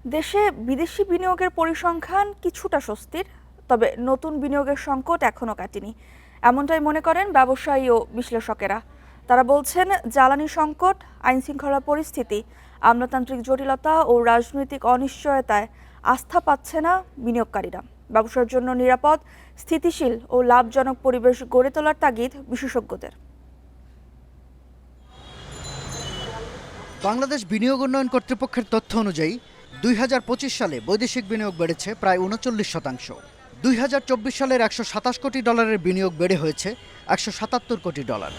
দেশে বিদেশি বিনিয়োগের পরিসংখ্যান কিছুটা স্বস্তির, তবে নতুন বিনিয়োগের সংকট এখনো কাটেনি, এমনটাই মনে করেন ব্যবসায়ী ও বিশ্লেষকেরা। তারা বলছেন, জ্বালানি সংকট, আইনশৃঙ্খলা পরিস্থিতি, আমলাতান্ত্রিক জটিলতা ও রাজনৈতিক অনিশ্চয়তায় আস্থা পাচ্ছে না বিনিয়োগকারীরা। ব্যবসার জন্য নিরাপদ, স্থিতিশীল ও লাভজনক পরিবেশ গড়ে তোলার তাগিদ বিশেষজ্ঞদের। বাংলাদেশ বিনিয়োগ উন্নয়ন কর্তৃপক্ষের তথ্য অনুযায়ী 2025 সালে বৈদেশিক বিনিয়োগ বেড়েছে প্রায় 39%। 2024 সালের 127 কোটি ডলারের বিনিয়োগ বেড়ে হয়েছে 177 কোটি ডলার।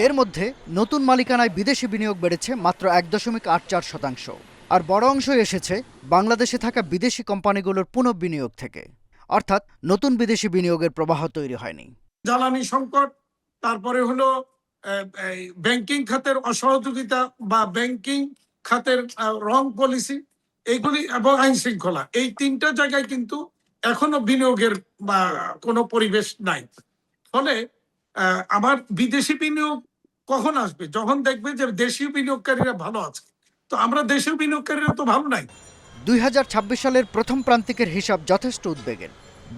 এর মধ্যে নতুন মালিকানায় বিদেশি বিনিয়োগ বেড়েছে মাত্র 1.84%। আর বড় অংশই এসেছে বাংলাদেশে থাকা বিদেশি কোম্পানিগুলোর পুনঃবিনিয়োগ থেকে, অর্থাৎ নতুন বিদেশি বিনিয়োগের প্রবাহ তৈরি হয়নি। জ্বালানি সংকট, তারপরে হলো ব্যাংকিং খাতের অসহযোগিতা বা ব্যাংকিং খাতের রং পলিসি, এইগুলি এবং আইন শৃঙ্খলা, এই তিনটা জায়গায় কিন্তু এখনো বিনিয়োগের বা কোনো পরিবেশ নাই। ফলে আমার বিদেশি বিনিয়োগ কখন আসবে? যখন দেখবে যে দেশীয় বিনিয়োগকারীরা ভালো আছে। তো আমরা দেশীয় বিনিয়োগকারীরা তো ভালো নাই। 2026 সালের প্রথম প্রান্তিকের হিসাব যথেষ্ট উদ্বেগের।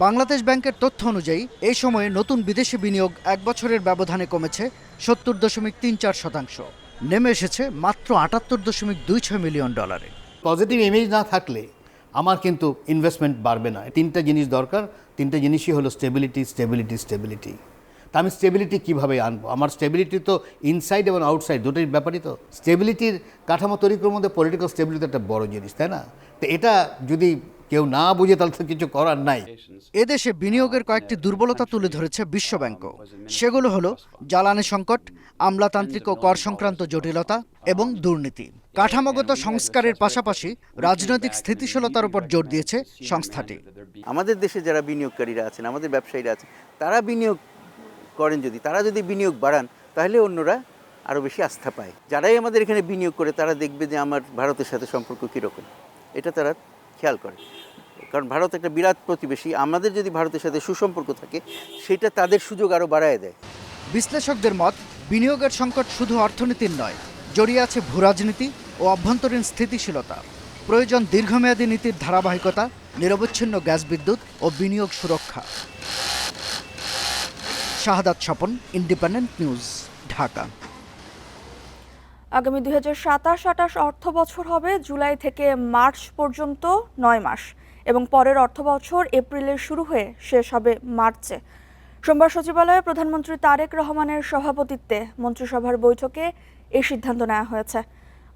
বাংলাদেশ ব্যাংকের তথ্য অনুযায়ী এই সময়ে নতুন বিদেশি বিনিয়োগ এক বছরের ব্যবধানে কমেছে 70.34%, নেমে এসেছে মাত্র 78.26 মিলিয়ন ডলারে। পজিটিভ ইমেজ না থাকলে আমার কিন্তু ইনভেস্টমেন্ট বাড়বে না। তিনটা জিনিস দরকার, তিনটা জিনিসই হলো স্টেবিলিটি, স্টেবিলিটি, স্টেবিলিটি। তা আমি স্টেবিলিটি কীভাবে আনবো? আমার স্টেবিলিটি তো ইনসাইড এবং আউটসাইড দুটোই ব্যাপারই। তো স্টেবিলিটির কাঠামো তৈরি করার মধ্যে পলিটিক্যাল স্টেবিলিটি একটা বড় জিনিস, তাই না? তো এটা যদি কেউ না বুঝে তাহলে তো কিছু করার নাই। এদেশে বিনিয়োগের কয়েকটি দুর্বলতা তুলে ধরেছে বিশ্বব্যাংকও। সেগুলো হলো জ্বালানি সংকট, আমলাতান্ত্রিক ও কর সংক্রান্ত জটিলতা এবং দুর্নীতি। কাঠামোগত সংস্কারের পাশাপাশি রাজনৈতিক স্থিতিশীলতার উপর জোর দিয়েছে সংস্থাটি। আমাদের দেশে যারা বিনিয়োগকারীরা আছেন, আমাদের ব্যবসায়ীরা আছেন, তারা বিনিয়োগ করেন, তারা যদি বিনিয়োগ বাড়ান তাহলে অন্যরা আরও বেশি আস্থা পায়। যারাই আমাদের এখানে বিনিয়োগ করে তারা দেখবে যে আমার ভারতের সাথে সম্পর্ক কীরকম, এটা তারা খেয়াল করে। কারণ ভারত একটা বিরাট প্রতিবেশী, আমাদের যদি ভারতের সাথে সুসম্পর্ক থাকে সেটা তাদের সুযোগ আরও বাড়ায় দেয়। বিশ্লেষকদের মত, বিনিয়োগের সংকট শুধু অর্থনীতির নয়, জড়িয়ে আছে ভূরাজনীতি ও অভ্যন্তরীণ স্থিতিশীলতা। প্রয়োজন দীর্ঘমেয়াদী নীতির ধারাবাহিকতা, নিরবচ্ছিন্ন গ্যাস বিদ্যুৎ ও বিনিয়োগ সুরক্ষা। শাহাদাত স্বপন, ইন্ডিপেন্ডেন্ট নিউজ, ঢাকা। আগামী 2027-28 অর্থ বছর হবে জুলাই থেকে মার্চ পর্যন্ত 9 মাস, এবং পরের অর্থ বছর এপ্রিলে শুরু হয়ে শেষ হবে মার্চে। সোমবার সচিবালয়ে প্রধানমন্ত্রী তারেক রহমানের সভাপতিত্বে মন্ত্রিসভার বৈঠকে এই সিদ্ধান্ত নেওয়া হয়েছে।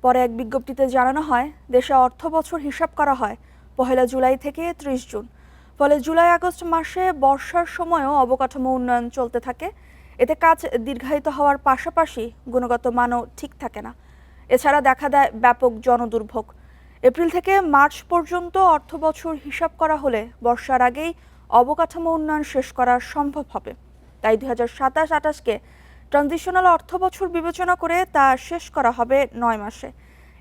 পরে এক বিজ্ঞপ্তিতে জানানো হয়, দেশে অর্থ বছর হিসাব করা হয় 1 জুলাই থেকে 30 জুন। ফলে জুলাই-আগস্ট মাসে বর্ষার সময়ও অবকাঠামো উন্নয়ন চলতে থাকে। এতে কাজ দীর্ঘায়িত হওয়ার পাশাপাশি গুণগত মানও ঠিক থাকে না। এছাড়া দেখা দেয় ব্যাপক জনদুর্ভোগ। এপ্রিল থেকে মার্চ পর্যন্ত অর্থ বছর হিসাব করা হলে বর্ষার আগেই অবকাঠামো উন্নয়ন শেষ করা সম্ভব হবে। তাই 2027-28কে ট্রানজিশনাল অর্থ বছর বিবেচনা করে তা শেষ করা হবে 9 মাসে।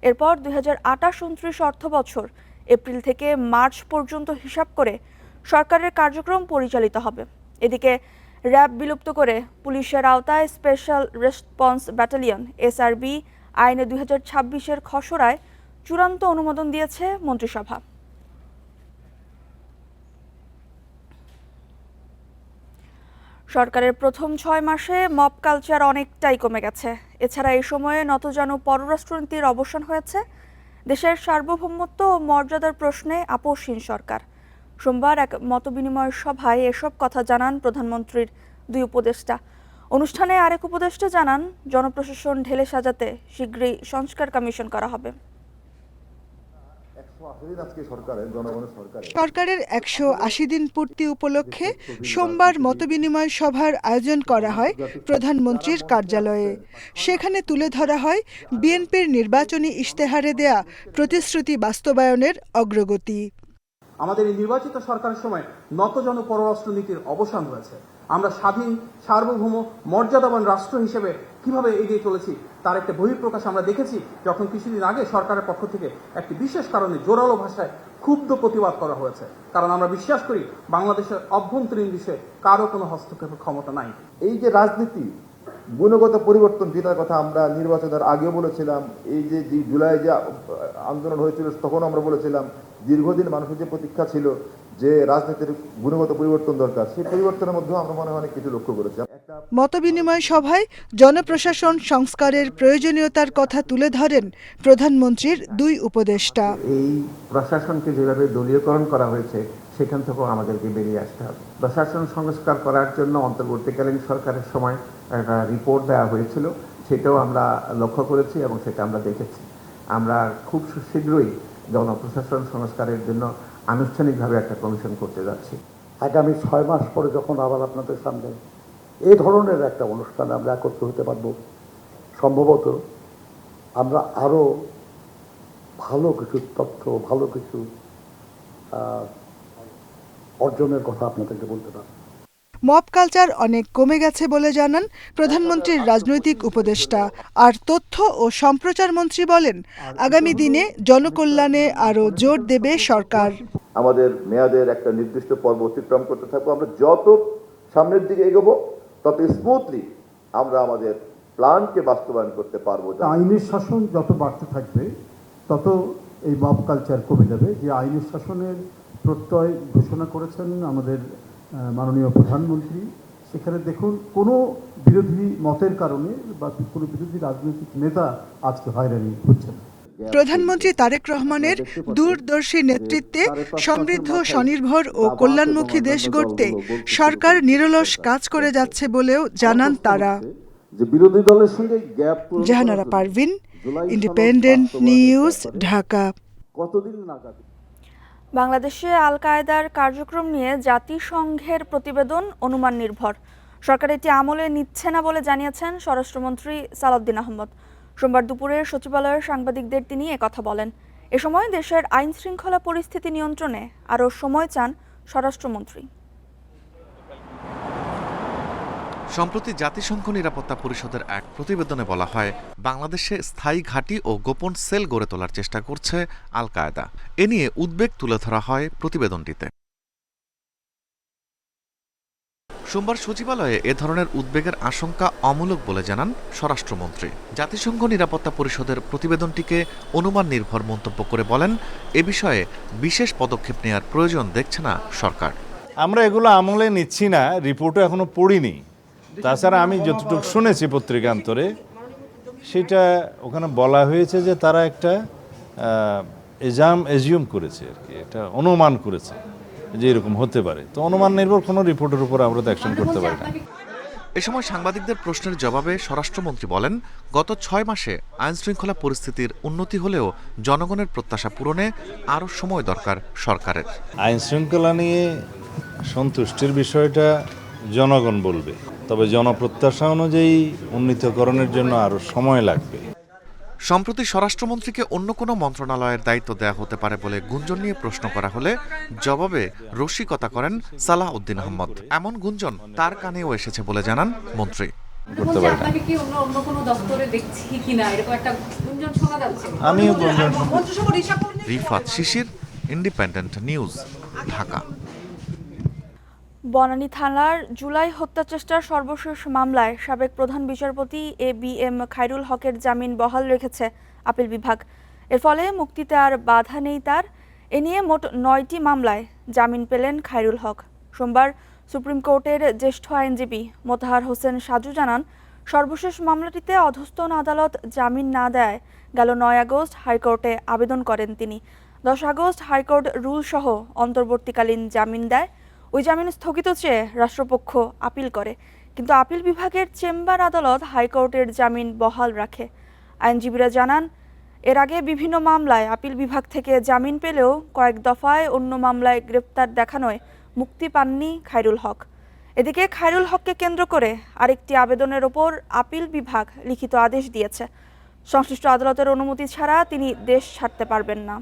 এরপর 2028-29 অর্থ বছর এপ্রিল থেকে মার্চ পর্যন্ত হিসাব করে সরকারের কার্যক্রম পরিচালিত হবে। এদিকে র্যাব বিলুপ্ত করে পুলিশের আওতায় স্পেশাল রেসপন্স ব্যাটালিয়ন SRB আইনে 2026-এর খসড়ায় চূড়ান্ত অনুমোদন দিয়েছে মন্ত্রিসভা। সরকারের প্রথম 6 মাসে মব কালচার অনেকটাই কমে গেছে। এছাড়া এই সময়ে নতজানু পররাষ্ট্রনীতির অবসান হয়েছে। দেশের সার্বভৌমত্ব ও মর্যাদার প্রশ্নে আপোষহীন সরকার। সোমবার এক মতবিনিময় সভায় এসব কথা জানান প্রধানমন্ত্রীর 2 উপদেষ্টা। অনুষ্ঠানে আরেক উপদেষ্টা জানান, জনপ্রশাসন ঢেলে সাজাতে শীঘ্রই সংস্কার কমিশন করা হবে। সরকারের 180 দিন পূর্তি উপলক্ষে সোমবার মতবিনিময় সভার আয়োজন করা হয় প্রধানমন্ত্রীর কার্যালয়ে। সেখানে তুলে ধরা হয় বিএনপির নির্বাচনী ইশতেহারে দেয়া প্রতিশ্রুতি বাস্তবায়নের অগ্রগতি। আমাদের এই নির্বাচিত সরকারের সময় নতজন পররাষ্ট্রনীতির অবসান হয়েছে। আমরা স্বাধীন, সার্বভৌম, মর্যাদাবান রাষ্ট্র হিসেবে কিভাবে এগিয়ে চলেছি তার একটা বহিঃপ্রকাশ আমরা দেখেছি যখন কিছুদিন আগে সরকারের পক্ষ থেকে একটি বিশেষ কারণে জোরালো ভাষায় ক্ষুব্ধ প্রতিবাদ করা হয়েছে। কারণ আমরা বিশ্বাস করি বাংলাদেশের অভ্যন্তরীণ বিষয়ে কারো কোনো হস্তক্ষেপের ক্ষমতা নাই। এই যে রাজনীতি, গুণগত পরিবর্তন যেটার কথা আমরা নির্বাচনের আগেও বলেছিলাম, এই যে জুলাই যে আন্দোলন হয়েছিল তখন আমরা বলেছিলাম দীর্ঘদিন মানুষের যে প্রতীক্ষা ছিল যে রাজনীতির গুণগত পরিবর্তন দরকার, সেই পরিবর্তনের মধ্যেও আমরা মনে হয় অনেক কিছু লক্ষ্য করেছি। মতবিনিময় সভায় জনপ্রশাসন সংস্কারের প্রয়োজনীয়তার কথা তুলে ধরেন প্রধানমন্ত্রীর দুই উপদেষ্টা। এই প্রশাসনকে যেভাবে দলীয়করণ করা হয়েছে সেখান থেকেও আমাদেরকে বেরিয়ে আসতে হবে। প্রশাসন সংস্কার করার জন্য অন্তর্বর্তীকালীন সরকারের সময় একটা রিপোর্ট দেওয়া হয়েছিল, সেটাও আমরা লক্ষ্য করেছি এবং সেটা আমরা দেখেছি। আমরা খুব শীঘ্রই জনপ্রশাসন সংস্কারের জন্য আনুষ্ঠানিকভাবে একটা কমিশন করতে যাচ্ছি। আগামী 6 মাস পরে যখন আবার আপনাদের সামনে এই ধরনের একটা অনুষ্ঠানে আমরা একত্র হতে পারব, সম্ভবত আমরা আরও ভালো কিছু তথ্য, ভালো কিছু অর্জনের কথা আপনাদেরকে বলতে পারব। মব কালচার অনেক কমে গেছে বলে জানান প্রধানমন্ত্রীর রাজনৈতিক উপদেষ্টা। আর তথ্য ও সম্প্রচার মন্ত্রী বলেন, আগামী দিনে জনকল্যাণে আরও জোর দেবে সরকার। আমাদের মেয়াদের একটা নির্দিষ্ট পর্ব অতিক্রম করতে থাকবো, আমরা যত সামনের দিকে এগোবো তত স্মুথলি আমরা আমাদের প্ল্যানকে বাস্তবায়ন করতে পারবো। আইনের শাসন যত বাড়তে থাকবে তত এই মব কালচার কমে যাবে। যে আইনের শাসনের প্রত্যয় ঘোষণা করেছেন আমাদের মাননীয় প্রধানমন্ত্রী, সেখানে দেখুন কোনো বিরোধী মতের কারণে বা কোনো বিরোধী রাজনৈতিক নেতা আজকে হয়রানি হচ্ছে না। প্রধানমন্ত্রী তারেক রহমানের দূরদর্শী নেতৃত্বে সমৃদ্ধ, স্বনির্ভর ও কল্যাণমুখী দেশ গড়তে সরকার নিরলস কাজ করে যাচ্ছে বলেও জানান তারা। যে বিরোধী দলের সঙ্গে gap Jahanara Parvin, independent news, Dhaka. কতদিন নাগাদ বাংলাদেশে আল কায়েদার কার্যক্রম নিয়ে জাতিসংঘের প্রতিবেদন অনুমান নির্ভর। সরকার এটি আমলে নিচ্ছে না বলে জানিয়েছেন স্বরাষ্ট্রমন্ত্রী সালাউদ্দিন আহমদ। সোমবার দুপুরে সচিবালয়ের সাংবাদিকদের তিনি একথা বলেন। এ সময় দেশের আইন শৃঙ্খলা পরিস্থিতি নিয়ন্ত্রণে আরও সময় চান স্বরাষ্ট্রমন্ত্রী। সম্প্রতি জাতিসংঘ নিরাপত্তা পরিষদের এক প্রতিবেদনে বলা হয়, বাংলাদেশে স্থায়ী ঘাঁটি ও গোপন সেল গড়ে তোলার চেষ্টা করছে আল কায়েদা। এ নিয়ে উদ্বেগ তুলে ধরা হয় প্রতিবেদনটিতে। সোমবার সচিবালয়ে এ ধরনের উদ্বেগের আশঙ্কা অমূলক বলে জানান স্বরাষ্ট্রমন্ত্রী। জাতিসংঘ নিরাপত্তা পরিষদের প্রতিবেদনটিকে অনুমান নির্ভর মন্তব্য করে বলেন, এ বিষয়ে বিশেষ পদক্ষেপ নেওয়ার প্রয়োজন দেখছে না সরকার। আমরা এগুলো আমলে নিচ্ছি না, রিপোর্টও এখনো পড়িনি। তাছাড়া আমি যতটুকু শুনেছি পত্রিকান্তরে, সেটা ওখানে বলা হয়েছে যে তারা একটা এজিউম করেছে আর কি, এটা অনুমান করেছে যে এরকম হতে পারে। তো অনুমান নির্ভর কোনো রিপোর্টের উপর আমরা তো অ্যাকশন করতে পারি না। এ সময় সাংবাদিকদের প্রশ্নের জবাবে স্বরাষ্ট্রমন্ত্রী বলেন, গত 6 মাসে আইন শৃঙ্খলা পরিস্থিতির উন্নতি হলেও জনগণের প্রত্যাশা পূরণে আরও সময় দরকার সরকারের। আইন শৃঙ্খলা নিয়ে সন্তুষ্টির বিষয়টা জনগণ বলবে, তবে জনপ্রত্যাশা অনুযায়ী উন্নীতকরণের জন্য আরও সময় লাগবে। সম্প্রতি স্বরাষ্ট্রমন্ত্রীকে অন্য কোনো মন্ত্রণালয়ের দায়িত্ব দেয়া হতে পারে বলে গুঞ্জন নিয়ে প্রশ্ন করা হলে জবাবে রসিকতা করেন সালাউদ্দিন আহমদ। এমন গুঞ্জন তার কানেও এসেছে বলে জানান মন্ত্রী। রিফাত শিশির, ইন্ডিপেন্ডেন্ট নিউজ, ঢাকা। বনানী থানার জুলাই হত্যাচেষ্টার সর্বশেষ মামলায় সাবেক প্রধান বিচারপতি ABM খায়রুল হকের জামিন বহাল রেখেছে আপিল বিভাগ। এর ফলে মুক্তিতে আর বাধা নেই তার। এ নিয়ে মোট 9টি মামলায় জামিন পেলেন খায়রুল হক। সোমবার সুপ্রিম কোর্টের জ্যেষ্ঠ আইনজীবী মোতাহার হোসেন সাজু জানান, সর্বশেষ মামলাটিতে অধস্তন আদালত জামিন না দেয় গেল 9 আগস্ট হাইকোর্টে আবেদন করেন তিনি। 10 আগস্ট হাইকোর্ট রুলসহ অন্তর্বর্তীকালীন জামিন দেয়। ওই জামিন স্থগিত চেয়ে রাষ্ট্রপক্ষ আপিল করে, কিন্তু আপিল বিভাগের চেম্বার আদালত হাইকোর্টের জামিন বহাল রাখে। আইনজীবীরা জানান, এর আগে বিভিন্ন মামলায় আপিল বিভাগ থেকে জামিন পেলেও কয়েক দফায় অন্য মামলায় গ্রেপ্তার দেখানোয় মুক্তি পাননি খায়রুল হক। এদিকে খায়রুল হককে কেন্দ্র করে আরেকটি আবেদনের ওপর আপিল বিভাগ লিখিত আদেশ দিয়েছে। সংশ্লিষ্ট আদালতের অনুমতি ছাড়া তিনি দেশ ছাড়তে পারবেন না।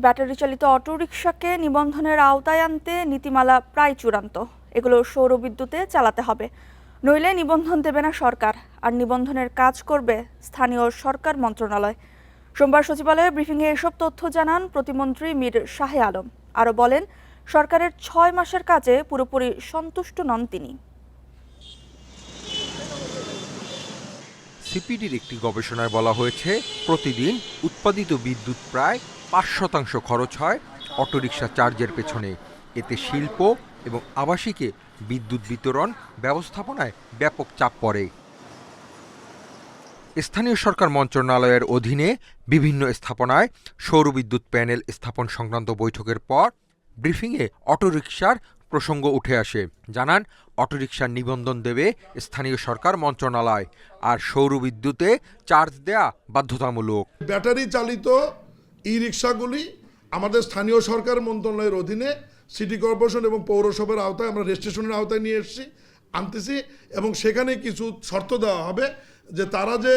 ব্যাটারি চালিত অটোরিকশাকে নিবন্ধনের আওতায় আনতে নীতিমালা প্রায় চূড়ান্ত। এগুলো সৌরবিদ্যুতে চালাতে হবে, নইলে নিবন্ধন দেবে না সরকার। আর নিবন্ধনের কাজ করবে স্থানীয় সরকার মন্ত্রণালয়। সোমবার সচিবালয়ে ব্রিফিংয়ে এসব তথ্য জানান প্রতিমন্ত্রী মীর শাহে আলম। আরও বলেন, সরকারের 6 মাসের কাজে পুরোপুরি সন্তুষ্ট নন তিনি। সিপিডির একটি গবেষণায় বলা হয়েছে, প্রতিদিন উৎপাদিত বিদ্যুৎ প্রায় 5% খরচ হয় অটোরিকশা চার্জের পেছনে। এতে শিল্প এবং আবাসিকে বিদ্যুৎ বিতরণ ব্যবস্থাপনায় ব্যাপক চাপ পড়ে। স্থানীয় সরকার মন্ত্রণালয়ের অধীনে বিভিন্ন স্থাপনায় সৌরবিদ্যুৎ প্যানেল স্থাপন সংক্রান্ত বৈঠকের পর ব্রিফিংয়ে অটোরিকশার প্রসঙ্গ উঠে আসে। জানান, অটোরিকশার নিবন্ধন দেবে স্থানীয় সরকার মন্ত্রণালয়, আর সৌরবিদ্যুতে চার্জ দেয়া বাধ্যতামূলক। ব্যাটারি চালিত ই রিক্সাগুলি আমাদের স্থানীয় সরকার মন্ত্রণালয়ের অধীনে সিটি কর্পোরেশন এবং পৌরসভার আওতায় আমরা রেজিস্ট্রেশনের আওতায় নিয়ে আনতেছি, এবং সেখানে কিছু শর্ত দেওয়া হবে যে তারা যে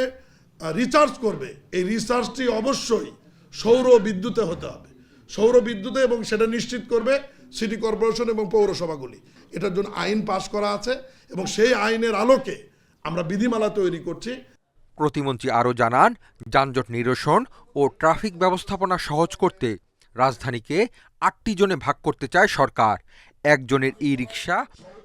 রিচার্জ করবে এই রিচার্জটি অবশ্যই সৌর বিদ্যুতে হতে হবে, সৌর বিদ্যুতে, এবং সেটা নিশ্চিত করবে সিটি কর্পোরেশন এবং পৌরসভাগুলি। এটার জন্য আইন পাশ করা আছে এবং সেই আইনের আলোকে আমরা বিধিমালা তৈরি করছি। প্রতিমন্ত্রী আরও জানান, যানজট নিরসন ও ট্রাফিক ব্যবস্থাপনা সহজ করতে রাজধানীকে 8টি জোনে ভাগ করতে চায় সরকার। একজনের ই রিক্সা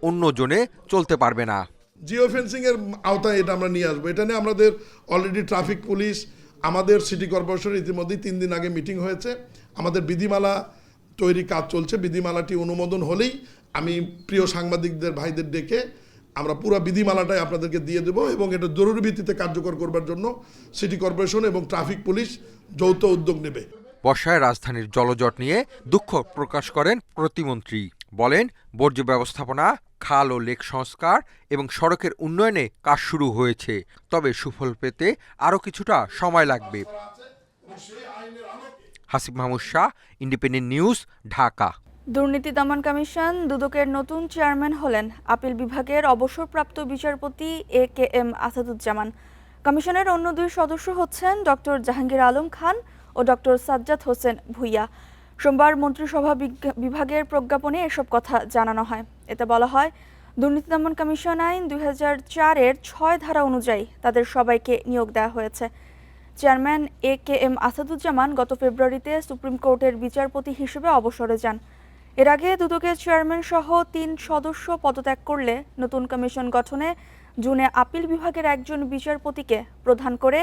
অন্য জোনে চলতে পারবে না। জিও ফেন্সিংয়ের আওতায় এটা আমরা নিয়ে আসবো। এটা নিয়ে আমাদের অলরেডি ট্রাফিক পুলিশ, আমাদের সিটি কর্পোরেশনের ইতিমধ্যেই 3 দিন আগে মিটিং হয়েছে। আমাদের বিধিমালা তৈরি কাজ চলছে। বিধিমালাটি অনুমোদন হলেই আমি প্রিয় সাংবাদিকদের ভাইদের ডেকে আমরা পুরো বিধিমালাটাই আপনাদেরকে দিয়ে দেব, এবং এটা জরুরি ভিত্তিতে কার্যকর করবার জন্য সিটি কর্পোরেশন এবং ট্রাফিক পুলিশ যৌথ উদ্যোগ নেবে। বর্ষায় রাজধানীর জলজট নিয়ে দুঃখ প্রকাশ করেন প্রতিমন্ত্রী। বলেন, বর্জ্য ব্যবস্থাপনা, খাল ও লেক সংস্কার এবং সড়কের উন্নয়নে কাজ শুরু হয়েছে, তবে সুফল পেতে আরও কিছুটা সময় লাগবে। Hasib Mahmud Shah, independent news, Dhaka. দুর্নীতি দমন কমিশন দুদকের নতুন চেয়ারম্যান হলেন আপিল বিভাগের অবসরপ্রাপ্ত বিচারপতি AKM আসাদুজ্জামান। কমিশনের অন্য 2 সদস্য হচ্ছেন ডক্টর জাহাঙ্গীর আলম খান ও ডক্টর সাজ্জাদ হোসেন ভুইয়া। সোমবার মন্ত্রিসভা বিভাগের প্রজ্ঞাপনে এসব কথা জানানো হয়। এতে বলা হয়, দুর্নীতি দমন কমিশন আইন 2004-এর 6 ধারা অনুযায়ী তাদের সবাইকে নিয়োগ দেওয়া হয়েছে। চেয়ারম্যান AKM আসাদুজ্জামান গত ফেব্রুয়ারিতে সুপ্রিম কোর্টের বিচারপতি হিসেবে অবসরে যান। এর আগে দুদকের চেয়ারম্যান সহ 3 সদস্য পদত্যাগ করলে নতুন কমিশন গঠনে জুনে আপিল বিভাগের একজন বিচারপতিকে প্রধান করে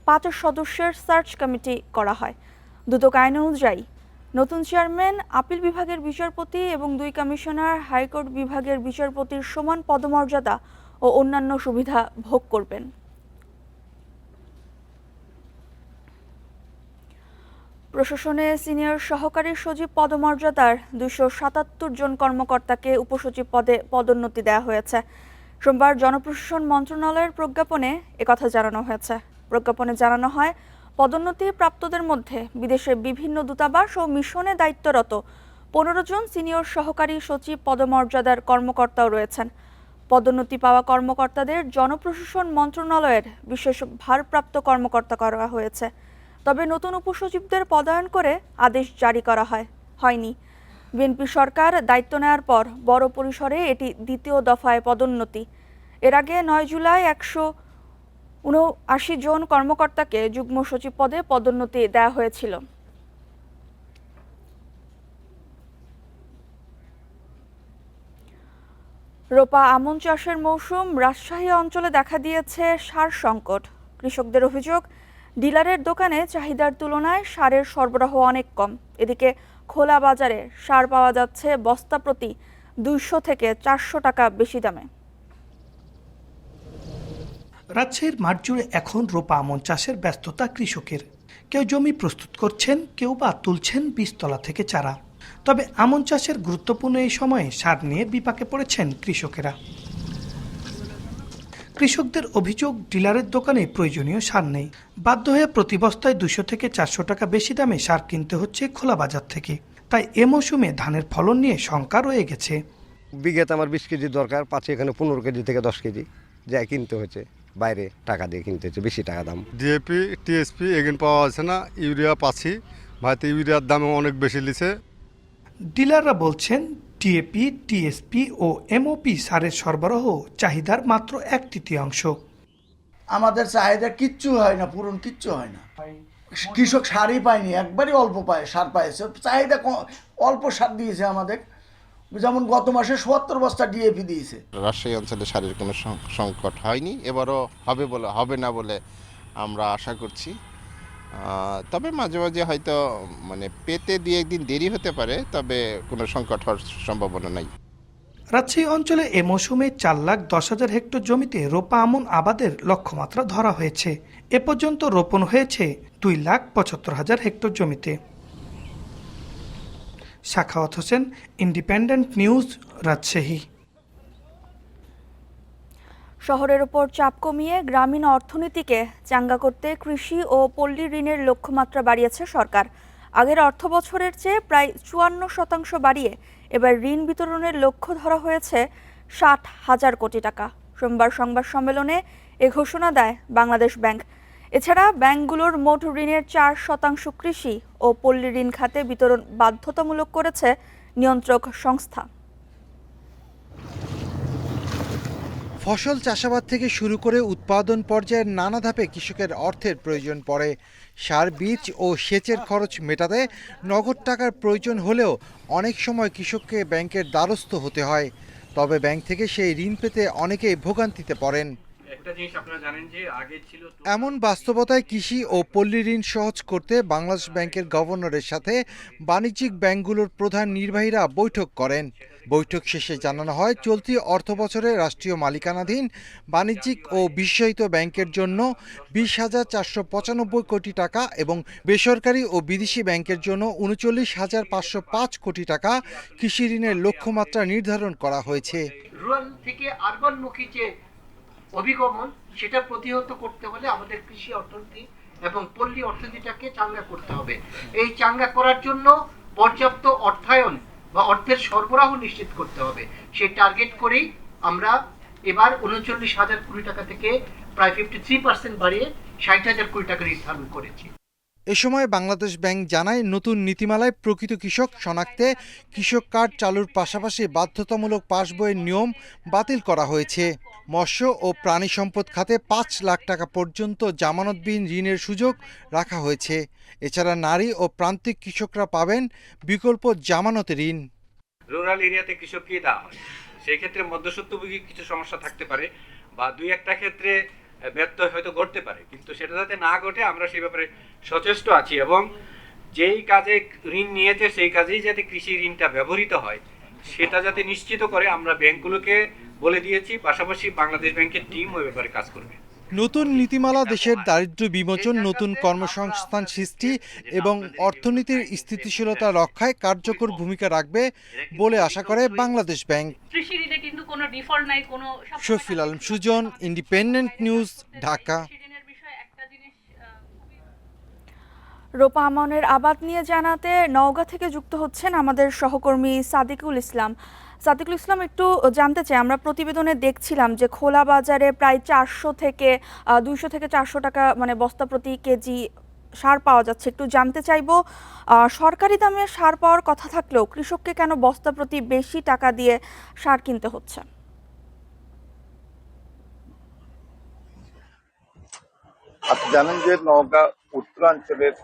5 সদস্যের সার্চ কমিটি করা হয়। দুদক আইন অনুযায়ী নতুন চেয়ারম্যান আপিল বিভাগের বিচারপতি এবং 2 কমিশনার হাইকোর্ট বিভাগের বিচারপতির সমান পদমর্যাদা ও অন্যান্য সুবিধা ভোগ করবেন। প্রশাসনে সিনিয়র সহকারী সচিব পদমর্যাদার 277 জন কর্মকর্তাকে উপসচিব পদে পদোন্নতি দেওয়া হয়েছে। সোমবার জনপ্রশাসন মন্ত্রণালয়ের প্রজ্ঞাপনে একথা জানানো হয়েছে। প্রজ্ঞাপনে জানানো হয়, পদোন্নতি প্রাপ্তদের মধ্যে বিদেশে বিভিন্ন দূতাবাস ও মিশনে দায়িত্বরত 15 জন সিনিয়র সহকারী সচিব পদমর্যাদার কর্মকর্তাও রয়েছেন। পদোন্নতি পাওয়া কর্মকর্তাদের জনপ্রশাসন মন্ত্রণালয়ের বিশেষ ভারপ্রাপ্ত কর্মকর্তা করা হয়েছে। তবে নতুন উপসচিবদের পদায়ন করে আদেশ জারি করা হয়নি। বিএনপি সরকার দায়িত্ব নেওয়ার পর বড় পরিসরে এটি দ্বিতীয় দফায় পদোন্নতি। এর আগে 9 জুলাই 179 জন কর্মকর্তাকে যুগ্ম সচিব পদে পদোন্নতি দেওয়া হয়েছিল। রোপা আমন চাষের মৌসুম রাজশাহী অঞ্চলে দেখা দিয়েছে সার সংকট। কৃষকদের অভিযোগ, ডিলারের দোকানে চাহিদার তুলনায় সারের সরবরাহ অনেক কম। এদিকে খোলা বাজারে সার পাওয়া যাচ্ছে বস্তা প্রতি 200 থেকে 400 টাকা বেশি দামে। রাজশাহীর মাঠ জুড়ে এখন রোপা আমন চাষের ব্যস্ততা কৃষকের। কেউ জমি প্রস্তুত করছেন, কেউ বা তুলছেন বীজতলা থেকে চারা। তবে আমন চাষের গুরুত্বপূর্ণ এই সময়ে সার নিয়ে বিপাকে পড়েছেন কৃষকেরা। কৃষকদের অভিযোগ, ডিলারের দোকানে প্রয়োজনীয় সার নেই। বাধ্য হয়ে প্রতি বস্তায় 200 থেকে 400 টাকা বেশি দামে সার কিনতে হচ্ছে খোলা বাজার থেকে। তাই এ মৌসুমে ধানের ফলন নিয়ে শঙ্কা রয়ে গেছে। বিঘাতে আমার 20 কেজি দরকার, পাচ্ছে এখানে 15 কেজি থেকে 10 কেজি যা কিনতে হচ্ছে, বাইরে টাকা দিয়ে কিনতে হচ্ছে, বেশি টাকা দাম। ডিএপি, টিএসপি এখানে পাওয়া যাচ্ছে না, ইউরিয়া পাচ্ছি, ভাইতে ইউরিয়ার দাম অনেক বেশি লিছে। ডিলাররা বলছেন, ডিএপি, টিএসপি ও এমওপি সারের সরবরাহ চাহিদার মাত্র 1/3। আমাদের চাহিদা কিচ্ছু হয় না, পূরণ কিচ্ছু হয় না। কৃষক সারই পায়নি, একবারই অল্প পায়, সার পাইছে, চাহিদা অল্প সার দিয়েছে আমাদের, যেমন গত মাসে ৭৭ বস্তা ডিএপি দিয়েছে। রাজশাহী অঞ্চলে সারের কোনো সংকট হয়নি, এবারও হবে না বলে আমরা আশা করছি। তবে মাঝে মাঝে হয়তো মানে পেতে ২-১ দিন দেরি হতে পারে, তবে কোনো সংকট হওয়ার সম্ভাবনা নাই। রাজশাহী অঞ্চলে এ মৌসুমে ৪,১০,০০০ হেক্টর জমিতে রোপা আমন আবাদের লক্ষ্যমাত্রা ধরা হয়েছে। এ পর্যন্ত রোপণ হয়েছে ২,৭৫,০০০ হেক্টর জমিতে। Sakhawat Hossain, independent news, Rajshahi. শহরের ওপর চাপ কমিয়ে গ্রামীণ অর্থনীতিকে চাঙ্গা করতে কৃষি ও পল্লী ঋণের লক্ষ্যমাত্রা বাড়িয়েছে সরকার। আগের অর্থবছরের চেয়ে প্রায় ৫৪% বাড়িয়ে এবার ঋণ বিতরণের লক্ষ্য ধরা হয়েছে ৬০,০০০ কোটি টাকা। সোমবার সংবাদ সম্মেলনে এ ঘোষণা দেয় বাংলাদেশ ব্যাংক। এছাড়া ব্যাংকগুলোর মোট ঋণের ৪% কৃষি ও পল্লী ঋণ খাতে বিতরণ বাধ্যতামূলক করেছে নিয়ন্ত্রক সংস্থা। ফসল চাষাবাদ থেকে শুরু করে উৎপাদন পর্যায়ের নানা ধাপে কৃষকের অর্থের প্রয়োজন পড়ে। সার, বীজ ও সেচের খরচ মেটাতে নগদ টাকার প্রয়োজন হলেও অনেক সময় কৃষককে ব্যাংকের দ্বারস্থ হতে হয়। তবে ব্যাংক থেকে সেই ঋণ পেতে অনেকেই ভোগান্তিতে পড়েন। এমন বাস্তবতায় কৃষি ও পল্লী ঋণ সহজ করতে বাংলাদেশ ব্যাংকের গভর্নরের সাথে বাণিজ্যিক ব্যাংকগুলোর প্রধান নির্বাহীরা বৈঠক করেন। বৈঠক শেষে জানানো হয়, চলতি অর্থবছরে রাষ্ট্রীয় মালিকানাধীন বাণিজ্যিক ও বিশেষায়িত ব্যাংকের জন্য ২০,৪৯৫ কোটি টাকা এবং বেসরকারি ও বিদেশি ব্যাংকের জন্য ৩৯,৫০৫ কোটি টাকা কৃষি ঋণের লক্ষ্যমাত্রা নির্ধারণ করা হয়েছে। রুরাল থেকে আরবানমুখী যে অভিগমন, সেটা প্রতিহত করতে হলে আমাদের কৃষি অর্থনীতি এবং পল্লী অর্থনীতিটাকে চাঙ্গা করতে হবে। এই চাঙ্গা করার জন্য পর্যাপ্ত অর্থায়ন বা অর্থের সরবরাহ নিশ্চিত করতে হবে। সেই টার্গেট করেই আমরা এবার ৩৯,০০০ কোটি টাকা থেকে প্রায় 53% বাড়িয়ে ৬০,০০০ কোটি টাকা নির্ধারণ করেছি। এ সময় বাংলাদেশ ব্যাংক জানায়, নতুন নীতিমালায় প্রকৃত কৃষক শনাক্তে কৃষক কার্ড চালুর পাশাপাশি বাধ্যতামূলক পাস বইয়ের নিয়ম বাতিল করা হয়েছে। মৎস্য ও প্রাণী সম্পদ খাতে ৫ লাখ টাকা পর্যন্ত জামানতবিহীন ঋণের সুযোগ রাখা হয়েছে। এছাড়া নারী ও প্রান্তিক কৃষকরা পাবেন বিকল্প জামানতে ঋণ। রুরাল এরিয়াতে কৃষককে দেওয়া হয়, সেই ক্ষেত্রে মধ্যস্বত্বভোগী কিছু সমস্যা থাকতে পারে বা দুই একটা ক্ষেত্রে ব্যত্যয় হয়তো ঘটতে পারে, কিন্তু সেটা যাতে না ঘটে আমরা সেই ব্যাপারে সচেষ্ট আছি এবং যেই কাজে ঋণ নিয়েছে সেই কাজেই যাতে কৃষি ঋণটা ব্যবহৃত হয় সেটা যাতে নিশ্চিত করে আমরা ব্যাংকগুলোকে বলে দিয়েছি। পাশাপাশি বাংলাদেশ ব্যাংকের টিম ওই ব্যাপারে কাজ করবে। নতুন নীতিমালা দেশের দারিদ্র্য বিমোচন, নতুন কর্মসংস্থান সৃষ্টি এবং অর্থনীতির স্থিতিশীলতা রক্ষায় কার্যকর ভূমিকা রাখবে বলে আশা করে Bangladesh bank. Shafil Alam Sujan, independent news, Dhaka. রোপা আমনের আবাদ নিয়ে জানাতে নওগাঁ থেকে যুক্ত হচ্ছেন আমাদের সহকর্মী সাদিকুল ইসলাম। সাদিকুল ইসলাম, একটু জানতে চাই, আমরা প্রতিবেদনে দেখছিলাম যে খোলা বাজারে প্রায় 200 থেকে 400 টাকা মানে বস্তা প্রতি কেজি সার পাওয়া যাচ্ছে। একটু জানতে চাইবো, সরকারি দামে সার পাওয়ার কথা থাকলেও কৃষককে কেন বস্তা প্রতি বেশি টাকা দিয়ে সার কিনতে হচ্ছে? আপনি জানেন যে নওগাঁ উত্তরাঞ্চলের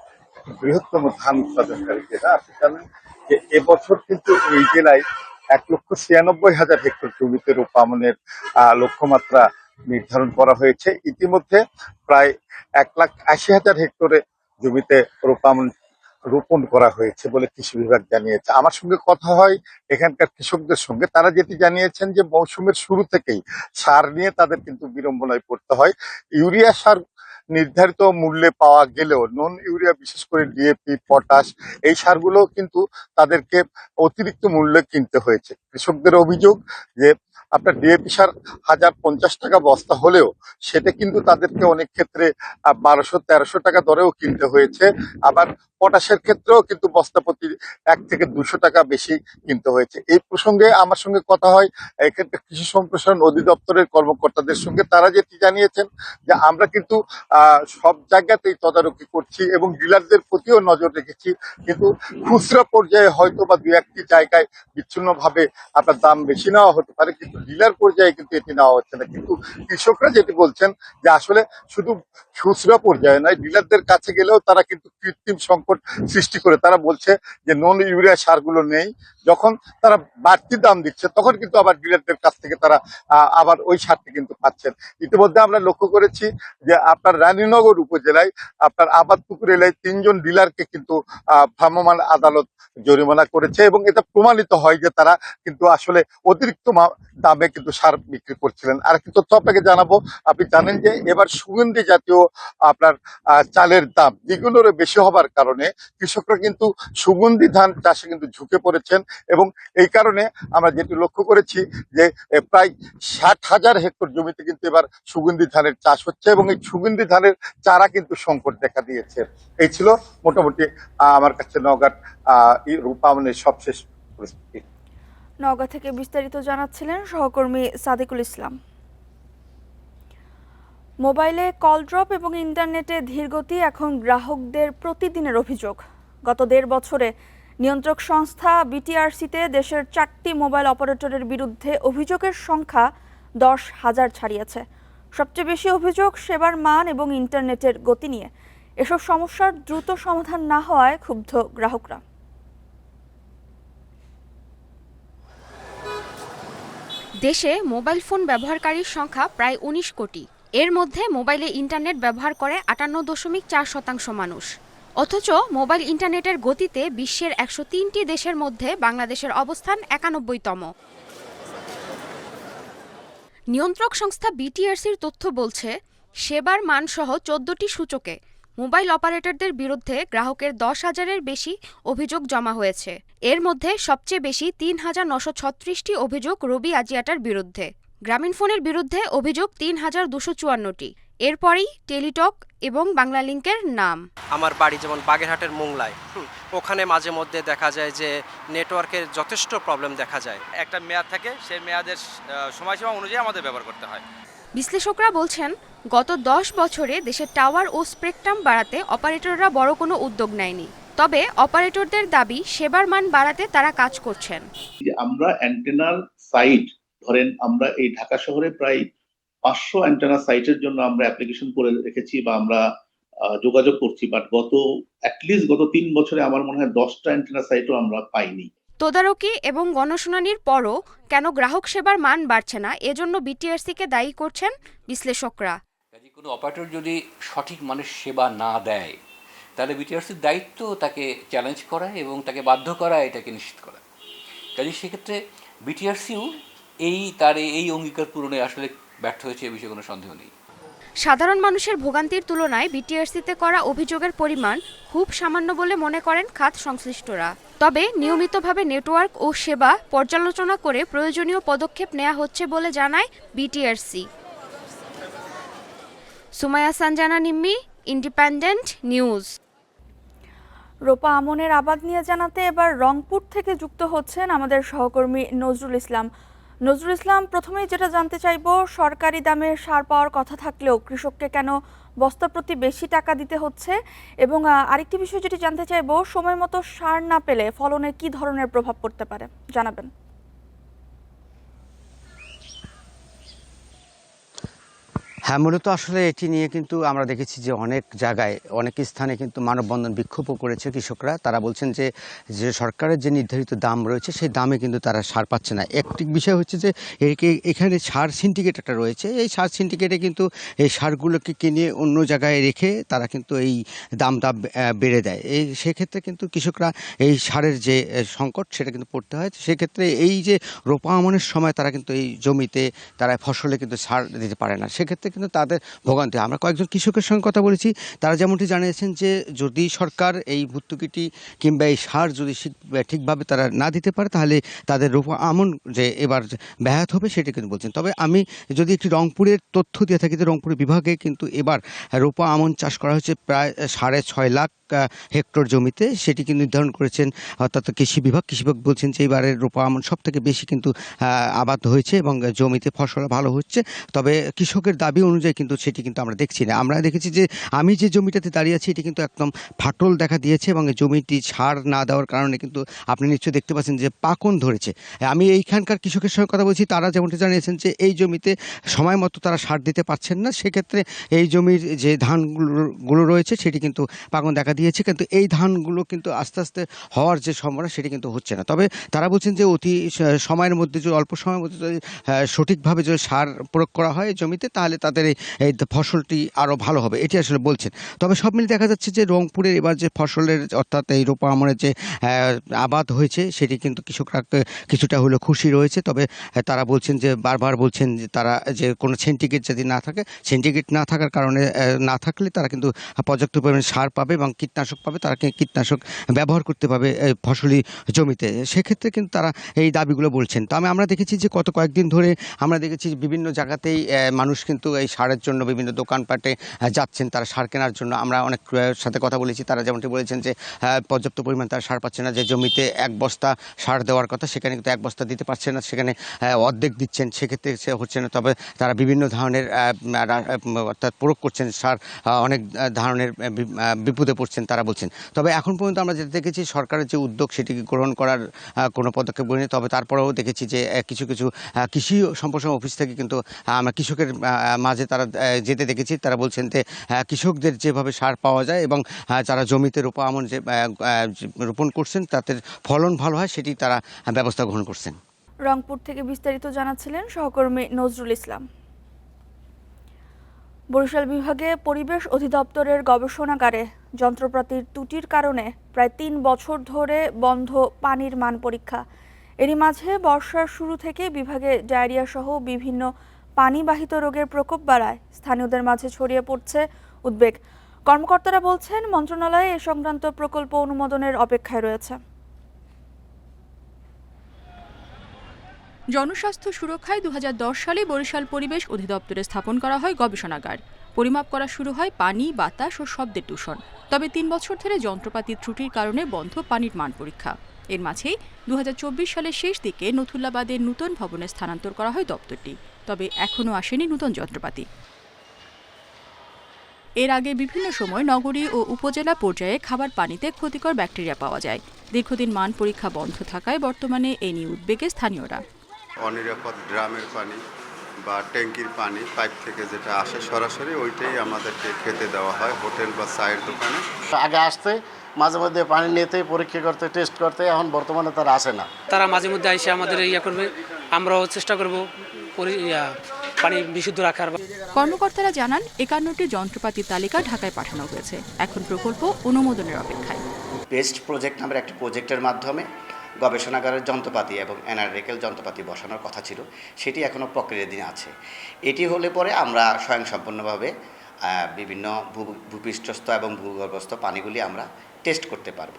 বৃহত্তম ধান উৎপাদনকারী জেলা। আপনি জানেন যে এবছর কিন্তু এই জেলায় ১,৯৬,০০০ হেক্টর জমিতে রোপা আমনের লক্ষ্যমাত্রা নির্ধারণ করা হয়েছে। ইতিমধ্যে প্রায় ১,৮০,০০০ হেক্টরে জমিতে রোপা আমন রোপণ করা হয়েছে বলে কৃষি বিভাগ জানিয়েছে। আমার সঙ্গে কথা হয় এখানকার কৃষকদের সঙ্গে, তারা যেটি জানিয়েছেন যে মৌসুমের শুরু থেকেই সার নিয়ে তাদের কিন্তু বিড়ম্বনায় পড়তে হয়। ইউরিয়া সার নির্ধারিত মূল্যে পাওয়া গেলেও নন ইউরিয়া, বিশেষ করে ডিএপি, পটাশ, এই সারগুলো কিন্তু তাদেরকে অতিরিক্ত মূল্যে কিনতে হয়েছে। কৃষকদের অভিযোগ যে আপনার ডিএপি সার ১,০৫০ টাকা বস্তা হলেও সেটা কিন্তু তাদেরকে অনেক ক্ষেত্রে ১,২০০-১,৩০০ টাকা দরেও কিনতে হয়েছে। আবার পটাশের ক্ষেত্রেও কিন্তু বস্তা প্রতি ১ থেকে ২০০ টাকা বেশি কিনতে হয়েছে। এই প্রসঙ্গে আমার সঙ্গে কথা হয় এক্ষেত্রে কৃষি সম্প্রসারণ অধিদপ্তরের কর্মকর্তাদের সঙ্গে। তারা যেটি জানিয়েছেন যে আমরা কিন্তু সব জায়গাতেই তদারকি করছি এবং ডিলারদের প্রতিও নজর রেখেছি, কিন্তু খুচরা পর্যায়ে হয়তো বা ২-১টি জায়গায় বিচ্ছিন্নভাবে আপনার দাম বেশি নেওয়া হতে পারে, কিন্তু কিন্তু ডিলার পর্যায়ে কিন্তু এটি নেওয়া হচ্ছে না। কিন্তু কৃষকরা যেটি বলছেন যে আসলে শুধু খুচরা পর্যায়ে নয়, ডিলারদের কাছে গেলেও তারা কিন্তু কৃত্রিম সংকট সৃষ্টি করে। তারা বলছে যে নন ইউরিয়া সারগুলো নেই, যখন তারা বাড়তি দাম দিচ্ছে তখন কিন্তু আবার ডিলারদের কাছ থেকে তারা আবার ওই সারটি কিন্তু পাচ্ছেন। ইতিমধ্যে আমরা লক্ষ্য করেছি যে আপনার রানীনগর উপজেলায় আপনার আবাদপুকুর এলাকায় 3 জন ডিলারকে কিন্তু ভ্রাম্যমাণ আদালত জরিমানা করেছে এবং এটা প্রমাণিত হয় যে তারা কিন্তু আসলে অতিরিক্ত দামে কিন্তু সার বিক্রি করছিলেন। আর একটি তথ্য আপনাকে জানাবো, আপনি জানেন যে এবার সুগন্ধি জাতীয় আপনার চালের দাম দ্বিগুণেরও বেশি হবার কারণে কৃষকরা কিন্তু সুগন্ধি ধান চাষে কিন্তু ঝুঁকে পড়েছেন এবং এই কারণে আমরা যেটি লক্ষ্য করেছি যে প্রায় 60,000 হেক্টর জমিতে কিন্তু এবার সুগন্ধি ধানের চাষ হচ্ছে এবং এই সুগন্ধি ধানের চারা কিন্তু সংকট দেখা দিয়েছে। এই ছিল মোটামুটি আমার কাছে নওগাঁর রূপা আমনের সবশেষ পরিস্থিতি। নওগাঁ থেকে বিস্তারিত জানাচ্ছিলেন সহকর্মী সাদিকুল ইসলাম। মোবাইলে কল ড্রপ এবং ইন্টারনেটে ধীরগতি এখন গ্রাহকদের প্রতিদিনের অভিযোগ। গত 1.5 বছরে নিয়ন্ত্রক সংস্থা বিটিআরসিতে দেশের 4টি মোবাইল অপারেটরের বিরুদ্ধে অভিযোগের সংখ্যা 10,000 ছাড়িয়েছে। সবচেয়ে বেশি অভিযোগ সেবার মান এবং ইন্টারনেটের গতি নিয়ে। এসব সমস্যার দ্রুত সমাধান না হওয়ায় ক্ষুব্ধ গ্রাহকরা। দেশে মোবাইল ফোন ব্যবহারকারীর সংখ্যা প্রায় 19 কোটি। এর মধ্যে মোবাইলে ইন্টারনেট ব্যবহার করে 58.4% মানুষ। অথচ মোবাইল ইন্টারনেটের গতিতে বিশ্বের 103টি দেশের মধ্যে বাংলাদেশের অবস্থান 91তম। নিয়ন্ত্রক সংস্থা বিটিআরসির তথ্য বলছে, সেবার মান সহ 14টি সূচকে মোবাইল অপারেটরদের বিরুদ্ধে গ্রাহকের 10,000-এর বেশি অভিযোগ জমা হয়েছে। এর মধ্যে সবচেয়ে বেশি 3,936টি অভিযোগ রবি আজিয়াটার বিরুদ্ধে। গ্রামীণফোনের বিরুদ্ধে অভিযোগ 3,254টি। এরপরই টেলিটক এবং বাংলালিংকের নাম। আমার বাড়ি যেমন বাগেরহাটের মোংলায়, ওখানে মাঝে মধ্যে দেখা যায় যে নেটওয়ার্কের যথেষ্ট প্রবলেম দেখা যায়। একটা মেয়াদ থাকে, সেই মেয়াদের সময়সীমা অনুযায়ী আমাদের ব্যবহার করতে হয়। বিশ্লেষকরা বলছেন, গত 10 বছরে দেশের টাওয়ার ও স্পেকট্রাম বাড়াতে অপারেটররা বড় কোনো উদ্যোগ নেয়নি। তবে অপারেটরদের দাবি, সেবার মান বাড়াতে তারা কাজ করছেন। আমরা অ্যান্টেনার সাইট ধরেন, আমরা এই ঢাকা শহরে প্রায় 500 অ্যান্টেনা সাইটের জন্য আমরা অ্যাপ্লিকেশন করে রেখেছি বা আমরা যোগাযোগ করছি, বাট গত 3 বছরে আমার মনে হয় 10টা অ্যান্টেনা সাইটও আমরা পাইনি। তদারকি এবং গণশুনানির পরও কেন গ্রাহক সেবার মান বাড়ছে না, এজন্য বিটিআরসিকে দায়ী করছেন বিশ্লেষকরা। কোনো অপারেটর যদি সঠিক মানের সেবা না দেয়, তাহলে বিটিআরসির দায়িত্ব তাকে চ্যালেঞ্জ করা এবং তাকে বাধ্য করা, এটাকে নিশ্চিত করা। কাজে সেক্ষেত্রে বিটিআরসিও তার এই অঙ্গীকার পূরণে আসলে ব্যর্থ হয়েছে, এ বিষয়ে কোনো সন্দেহ নেই। সাধারণ মানুষের ভোগান্তির তুলনায় বিটিআরসিতে করা অভিযোগের পরিমাণ খুব সামান্য বলে মনে করেন খাত সংশ্লিষ্টরা। তবে নিয়মিতভাবে নেটওয়ার্ক ও সেবা পর্যালোচনা করে প্রয়োজনীয় পদক্ষেপ নেওয়া হচ্ছে বলে জানায় BTRC. Sumaiya Sanjana Nimmi, independent news. রোপা আমনের আবাদ নিয়ে জানাতে এবার রংপুর থেকে যুক্ত হচ্ছেন আমাদের সহকর্মী নজরুল ইসলাম। নজরুল ইসলাম, প্রথমেই যেটা জানতে চাইব, সরকারি দামে সার পাওয়ার কথা থাকলেও কৃষককে কেন বস্তা প্রতি বেশি টাকা দিতে হচ্ছে, এবং আরেকটি বিষয় যেটি জানতে চাইব, সময় মতো সার না পেলে ফলনে কি ধরনের প্রভাব পড়তে পারে জানাবেন। হ্যাঁ, মূলত আসলে এটি নিয়ে কিন্তু আমরা দেখেছি যে অনেক জায়গায়, অনেক স্থানে কিন্তু মানববন্ধন বিক্ষোভও করেছে কৃষকরা। তারা বলছেন যে সরকারের যে নির্ধারিত দাম রয়েছে সেই দামে কিন্তু তারা সার পাচ্ছে না। একটি বিষয় হচ্ছে যে এখানে সার সিন্ডিকেট একটা রয়েছে। এই সার সিন্ডিকেটে কিন্তু এই সারগুলোকে কিনে অন্য জায়গায় রেখে তারা কিন্তু এই দামটা বেড়ে দেয়। সেক্ষেত্রে কিন্তু কৃষকরা এই সারের যে সংকট সেটা কিন্তু পড়তে হয়। সেক্ষেত্রে এই যে রোপা আমনের সময় তারা কিন্তু এই জমিতে তারা ফসলে কিন্তু সার দিতে পারে না। সেক্ষেত্রে কিন্তু তাদের ভোগান্তি। আমরা কয়েকজন কৃষকের সঙ্গে কথা বলেছি, তারা যেমনটি জানিয়েছেন যে যদি সরকার এই ভর্তুকিটি কিংবা এই সার যদি ঠিকভাবে তারা না দিতে পারে, তাহলে তাদের রোপা আমন যে এবার ব্যাহত হবে সেটি কিন্তু বলছেন। তবে আমি যদি একটি রংপুরের তথ্য দিয়ে থাকি, যে রংপুর বিভাগে কিন্তু এবার রোপা আমন চাষ করা হয়েছে প্রায় 6.5 লাখ হেক্টর জমিতে, সেটি কিন্তু নির্ধারণ করেছেন অর্থাৎ কৃষি বিভাগ বলছেন যে এবারের রোপা আমন সব থেকে বেশি কিন্তু আবাদ হয়েছে এবং জমিতে ফসল ভালো হচ্ছে। তবে কৃষকের দাবি অনুযায়ী কিন্তু সেটি কিন্তু আমরা দেখছি না। আমরা দেখেছি যে আমি যে জমিটাতে দাঁড়িয়ে আছি এটি কিন্তু একদম ফাটল দেখা দিয়েছে এবং জমিটি সার না দেওয়ার কারণে কিন্তু আপনি নিশ্চয়ই দেখতে পাচ্ছেন যে পাকন ধরেছে। আমি এইখানকার কৃষকের সঙ্গে কথা বলছি, তারা যেমনটি জানিয়েছেন যে এই জমিতে সময় মতো তারা সার দিতে পারছেন না, সেক্ষেত্রে এই জমির যে ধানগুলো রয়েছে সেটি কিন্তু পাকন দেখা দিয়েছে, কিন্তু এই ধানগুলো কিন্তু আস্তে আস্তে হওয়ার যে সম্ভাবনা সেটি কিন্তু হচ্ছে না। তবে তারা বলছেন যে অতি সময়ের মধ্যে যদি অল্প সময়ের মধ্যে যদি সঠিকভাবে যদি সার প্রয়োগ করা হয় জমিতে, তাহলে তাদের এই ফসলটি আরও ভালো হবে, এটি আসলে বলছেন। তবে সব মিলে দেখা যাচ্ছে যে রংপুরের এবার যে ফসলের অর্থাৎ এই রোপা আমনের যে আবাদ হয়েছে সেটি কিন্তু কৃষকরা কিছুটা হলেও খুশি রয়েছে। তবে তারা বলছেন যে বারবার বলছেন যে তারা যে কোনো সেন্টিগ্রেড যদি না থাকে, সেন্টিগ্রেড না থাকার কারণে না থাকলে তারা কিন্তু পর্যাপ্ত পরিমাণে সার পাবে এবং কীটনাশক পাবে, তারা কীটনাশক ব্যবহার করতে পাবে ফসলি জমিতে। সেক্ষেত্রে কিন্তু তারা এই দাবিগুলো বলছেন। তো আমরা দেখেছি যে গত কয়েকদিন ধরে আমরা দেখেছি বিভিন্ন জায়গাতেই মানুষ কিন্তু এই সারের জন্য বিভিন্ন দোকানপাটে যাচ্ছেন তারা সার কেনার জন্য। আমরা অনেক সাথে কথা বলেছি, তারা যেমনটি বলেছেন যে পর্যাপ্ত পরিমাণ তারা সার পাচ্ছে না, যে জমিতে 1 বস্তা সার দেওয়ার কথা সেখানে কিন্তু 1 বস্তা দিতে পারছে না, সেখানে অর্ধেক দিচ্ছেন, সেক্ষেত্রে সে হচ্ছে না। তবে তারা বিভিন্ন ধরনের অর্থাৎ প্রয়োগ করছেন সার, অনেক ধরনের বিপদে পড়ছেন তারা বলছেন। তবে এখন পর্যন্ত আমরা যেটা দেখেছি সরকারের যে উদ্যোগ সেটিকে গ্রহণ করার কোনো পদক্ষেপ নেই। তবে তারপরেও দেখেছি যে কিছু কৃষি সম্প্রসারণ অফিস থেকে কিন্তু আমরা কৃষকের মাঝে তারা যেতে দেখেছি, তারা বলছেন যে কৃষকদের যেভাবে সার পাওয়া যায় এবং যারা জমিতে রোপা আমন যে রোপণ করছেন তাদের ফলন ভালো হয় সেটি তারা ব্যবস্থা গ্রহণ করছেন। রংপুর থেকে বিস্তারিত জানাচ্ছিলেন সহকর্মী নজরুল ইসলাম। বরিশাল বিভাগে পরিবেশ অধিদপ্তরের গবেষণাগারে যন্ত্রপাতির ত্রুটির কারণে প্রায় 3 বছর ধরে বন্ধ পানির মান পরীক্ষা। এরই মাঝে বর্ষার শুরু থেকে বিভাগে ডায়রিয়া সহ বিভিন্ন পানিবাহিত রোগের প্রকোপ বাড়ায় স্থানীয়দের মাঝে ছড়িয়ে পড়ছে উদ্বেগ। কর্মকর্তারা বলছেন মন্ত্রণালয়ে এ সংক্রান্ত প্রকল্প অনুমোদনের অপেক্ষায় রয়েছে। জনস্বাস্থ্য সুরক্ষায় 2010 সালে বরিশাল পরিবেশ অধিদপ্তরে স্থাপন করা হয় গবেষণাগার। পরিমাপ করা শুরু হয় পানি, বাতাস ও শব্দের দূষণ। তবে 3 বছর ধরে যন্ত্রপাতির ত্রুটির কারণে বন্ধ পানির মান পরীক্ষা। এর মাঝেই 2024 সালের শেষ দিকে নথুল্লাবাদের নূতন ভবনে স্থানান্তর করা হয় দপ্তরটি। তবে এখনও আসেনি নূতন যন্ত্রপাতি। এর আগে বিভিন্ন সময় নগরী ও উপজেলা পর্যায়ে খাবার পানিতে ক্ষতিকর ব্যাকটেরিয়া পাওয়া যায়। দীর্ঘদিন মান পরীক্ষা বন্ধ থাকায় বর্তমানে এ নিয়ে উদ্বেগে স্থানীয়রা। অনিরাপদ ড্রামের পানি বা ট্যাঙ্কির পানি পাইপ থেকে যেটা আসে সরাসরি ওইটাই আমাদেরকে খেতে দেওয়া হয় হোটেল বা চায়ের দোকানে। আগে আসতে মাঝে মধ্যে পানি নিতে পরীক্ষা করতে টেস্ট করতে, এখন বর্তমানে তারা আসে না। তারা মাঝে মধ্যে এসে আমাদের করবে, আমরাও চেষ্টা করব পানি বিশুদ্ধ রাখার। কর্মকর্তারা জানান 51টি যন্ত্রপাতির তালিকা ঢাকায় পাঠানো হয়েছে, এখন প্রকল্প অনুমোদনের অপেক্ষায়। বেস্ট প্রজেক্ট নামের একটি প্রজেক্টের মাধ্যমে গবেষণাগারের যন্ত্রপাতি এবং এনারেকেল যন্ত্রপাতি বসানোর কথা ছিল, সেটি এখনও প্রক্রিয়াধীন আছে। এটি হলে পরে আমরা স্বয়ংসম্পূর্ণভাবে বিভিন্ন ভূপৃষ্ঠস্থ এবং ভূগর্ভস্থ পানিগুলি আমরা টেস্ট করতে পারব।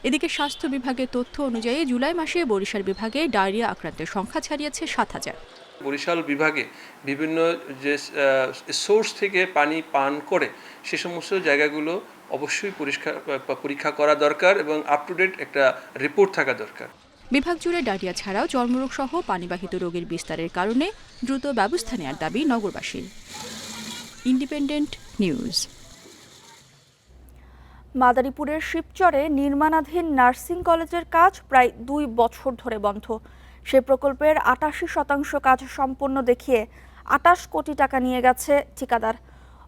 এদিকে স্বাস্থ্য বিভাগের তথ্য অনুযায়ী জুলাই মাসে বরিশাল বিভাগে ডায়রিয়া আক্রান্তের সংখ্যা ছাড়িয়েছে 7000। বরিশাল বিভাগে বিভিন্ন যে সোর্স থেকে পানি পান করে সে সমস্ত জায়গাগুলো অবশ্যই পরীক্ষা করা দরকার এবং আপ টু ডেট একটা রিপোর্ট থাকা দরকার। বিভাগ জুড়ে ডায়রিয়া ছাড়াও চর্মরোগ সহ পানিবাহিত রোগের বিস্তারের কারণে দ্রুত ব্যবস্থা নেওয়ার দাবি নগরবাসীর। Independent news. মাদারীপুরের শিবচরে নির্মাণাধীন নার্সিং কলেজের কাজ প্রায় 2 বছর ধরে বন্ধ। সে প্রকল্পের 88% কাজ সম্পন্ন দেখিয়ে 28 কোটি টাকা নিয়ে গেছে ঠিকাদার।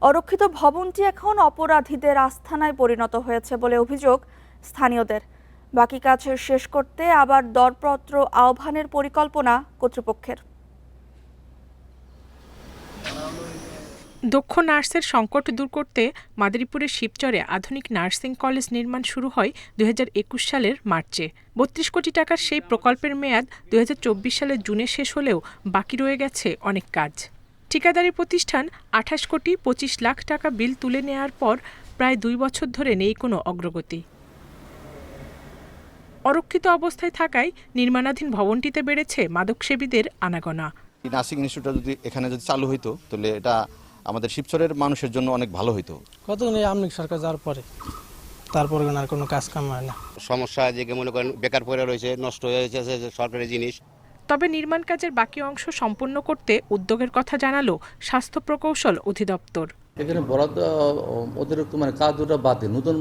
অরক্ষিত ভবনটি এখন অপরাধীদের আস্তানায় পরিণত হয়েছে বলে অভিযোগ স্থানীয়দের। বাকি কাজ শেষ করতে আবার দরপত্র আহ্বানের পরিকল্পনা কর্তৃপক্ষের। দক্ষ নার্সের সংকট দূর করতে মাদারীপুরের শিবচরে আধুনিক নার্সিং কলেজ নির্মাণ শুরু হয় 2021 সালের মার্চে। 32 কোটি টাকার সেই প্রকল্পের মেয়াদ 2024 সালের জুনে শেষ হলেও বাকি রয়ে গেছে অনেক কাজ। ঠিকাদারি প্রতিষ্ঠান 28 কোটি 25 লাখ টাকা বিল তুলে নেওয়ার পর প্রায় 2 বছর ধরে নেই কোনো অগ্রগতি। অরক্ষিত অবস্থায় থাকায় নির্মাণাধীন ভবনটিতে বেড়েছে মাদকসেবীদের আনাগোনা। নার্সিং ইনস্টিটিউটটা যদি এখানে চালু হইতো তাহলে এটা আমাদের শিবচরের মানুষের জন্য অনেক ভালো হইতো। কতদিন আমনিক সরকার যাওয়ার পরে তারপর আর কোনো কাজ কাম হয় না। সমস্যা যে মনে করেন বেকার পড়ে রয়েছে, নষ্ট হয়ে যাচ্ছে সরকারি জিনিস। তবে নির্মাণ কাজের বাকি অংশ সম্পূর্ণ করতে উদ্যোগের কথা জানালো স্বাস্থ্য প্রকৌশল অধিদপ্তর। এখানে বরাদ্দ অতিরিক্ত মানে কাজ দুটো বাদে নতুন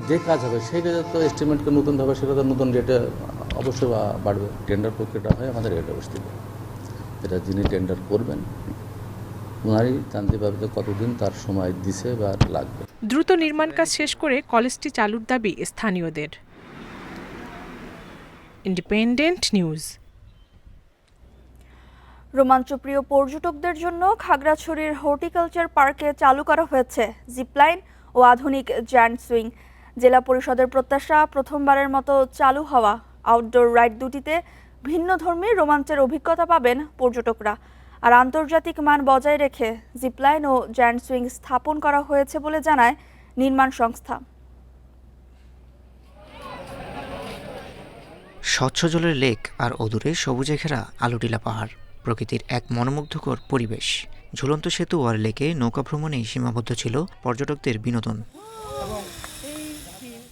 যে কাজ হবে সেইটা তো এস্টিমেট নতুন হবে, সেটা তো নতুন রেটে অবশ্যই বাড়বে। টেন্ডার প্রক্রিয়াটা হয় আমাদের রেট অবস্থিত, এটা যিনি টেন্ডার করবেন ওনারই জানতে পারবে কতদিন তার সময় দিছে বা লাগবে। দ্রুত নির্মাণ কাজ শেষ করে কলেজটি চালুর দাবি স্থানীয়দের। Independent news. রোমাঞ্চপ্রিয় পর্যটকদের জন্য খাগড়াছড়ির হর্টিকালচার পার্কে চালু করা হয়েছে জিপলাইন ও আধুনিক জায়ান্ট সুইং। জেলা পরিষদের প্রত্যাশা, প্রথমবারের মতো চালু হওয়া আউটডোর রাইড দুটিতে ভিন্নধর্মী রোমাঞ্চের অভিজ্ঞতা পাবেন পর্যটকরা। আর আন্তর্জাতিক মান বজায় রেখে জিপলাইন ও জায়ান্ট সুইং স্থাপন করা হয়েছে বলে জানায় নির্মাণ সংস্থা। স্বচ্ছ জলের লেক আর অদূরে সবুজে ঘেরা আলুটিলা পাহাড়, প্রকৃতির এক মনোমুগ্ধকর পরিবেশ। ঝুলন্ত সেতু আর লেকে নৌকা ভ্রমণেই সীমাবদ্ধ ছিল পর্যটকদের বিনোদন।